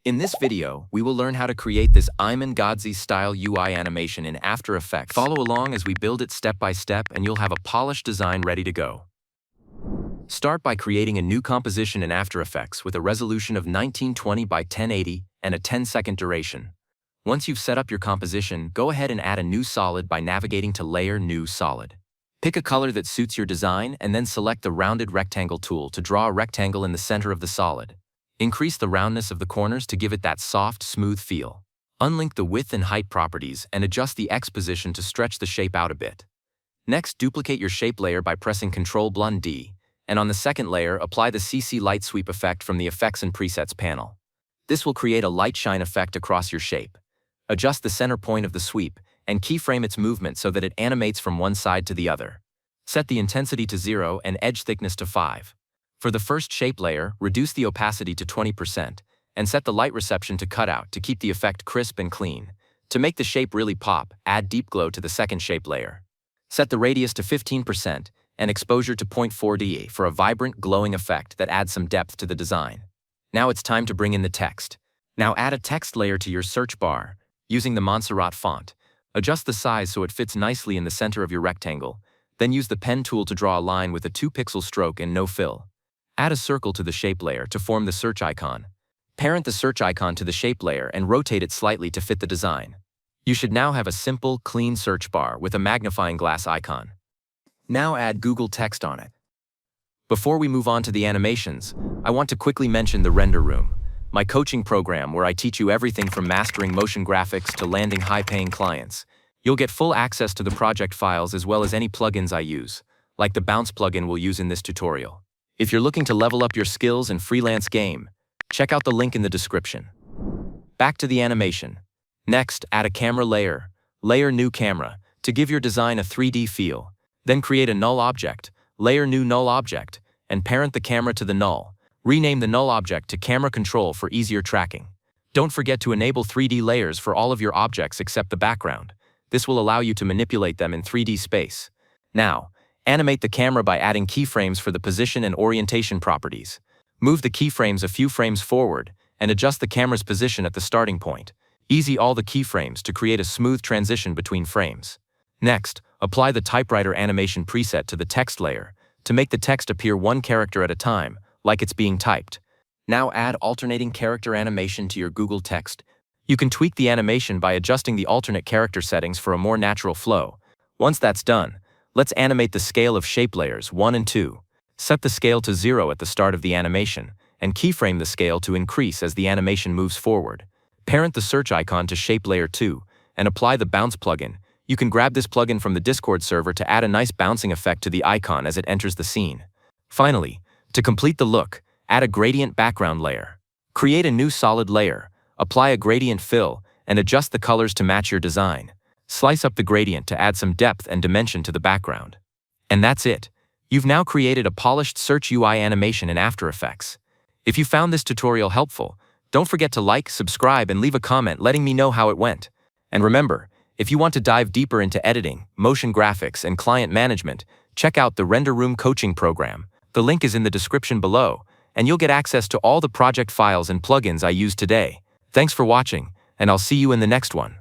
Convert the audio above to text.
In this video, we will learn how to create this Ayman Godzi style UI animation in After Effects. Follow along as we build it step by step and you'll have a polished design ready to go. Start by creating a new composition in After Effects with a resolution of 1920 by 1080 and a 10-second duration. Once you've set up your composition, go ahead and add a new solid by navigating to Layer, New Solid. Pick a color that suits your design and then select the Rounded Rectangle tool to draw a rectangle in the center of the solid. Increase the roundness of the corners to give it that soft, smooth feel. Unlink the width and height properties and adjust the X position to stretch the shape out a bit. Next, duplicate your shape layer by pressing Ctrl+D, and on the second layer, apply the CC Light Sweep effect from the Effects and Presets panel. This will create a light shine effect across your shape. Adjust the center point of the sweep and keyframe its movement so that it animates from one side to the other. Set the intensity to 0 and edge thickness to 5. For the first shape layer, reduce the opacity to 20% and set the light reception to cutout to keep the effect crisp and clean. To make the shape really pop, add deep glow to the second shape layer. Set the radius to 15% and exposure to 0.4 for a vibrant, glowing effect that adds some depth to the design. Now it's time to bring in the text. Now add a text layer to your search bar using the Montserrat font. Adjust the size so it fits nicely in the center of your rectangle. Then use the pen tool to draw a line with a 2-pixel stroke and no fill. Add a circle to the shape layer to form the search icon. Parent the search icon to the shape layer and rotate it slightly to fit the design. You should now have a simple, clean search bar with a magnifying glass icon. Now add Google text on it. Before we move on to the animations, I want to quickly mention the Render Room, my coaching program where I teach you everything from mastering motion graphics to landing high-paying clients. You'll get full access to the project files as well as any plugins I use, like the Bounce plugin we'll use in this tutorial. If you're looking to level up your skills in freelance game, check out the link in the description. Back to the animation. Next, add a camera layer, Layer New Camera, to give your design a 3D feel. Then create a null object, Layer New Null Object, and parent the camera to the null. Rename the null object to Camera Control for easier tracking. Don't forget to enable 3D layers for all of your objects except the background. This will allow you to manipulate them in 3D space. Now, animate the camera by adding keyframes for the position and orientation properties. Move the keyframes a few frames forward and adjust the camera's position at the starting point. Easy all the keyframes to create a smooth transition between frames. Next, apply the typewriter animation preset to the text layer to make the text appear one character at a time, like it's being typed. Now add alternating character animation to your Google text. You can tweak the animation by adjusting the alternate character settings for a more natural flow. Once that's done, let's animate the scale of shape layers 1 and 2. Set the scale to 0 at the start of the animation, and keyframe the scale to increase as the animation moves forward. Parent the search icon to shape layer 2, and apply the Bounce plugin. You can grab this plugin from the Discord server to add a nice bouncing effect to the icon as it enters the scene. Finally, to complete the look, add a gradient background layer. Create a new solid layer, apply a gradient fill, and adjust the colors to match your design. Slice up the gradient to add some depth and dimension to the background. And that's it. You've now created a polished search UI animation in After Effects. If you found this tutorial helpful, don't forget to like, subscribe, and leave a comment letting me know how it went. And remember, if you want to dive deeper into editing, motion graphics, and client management, check out the Render Room coaching program. The link is in the description below, and you'll get access to all the project files and plugins I used today. Thanks for watching, and I'll see you in the next one.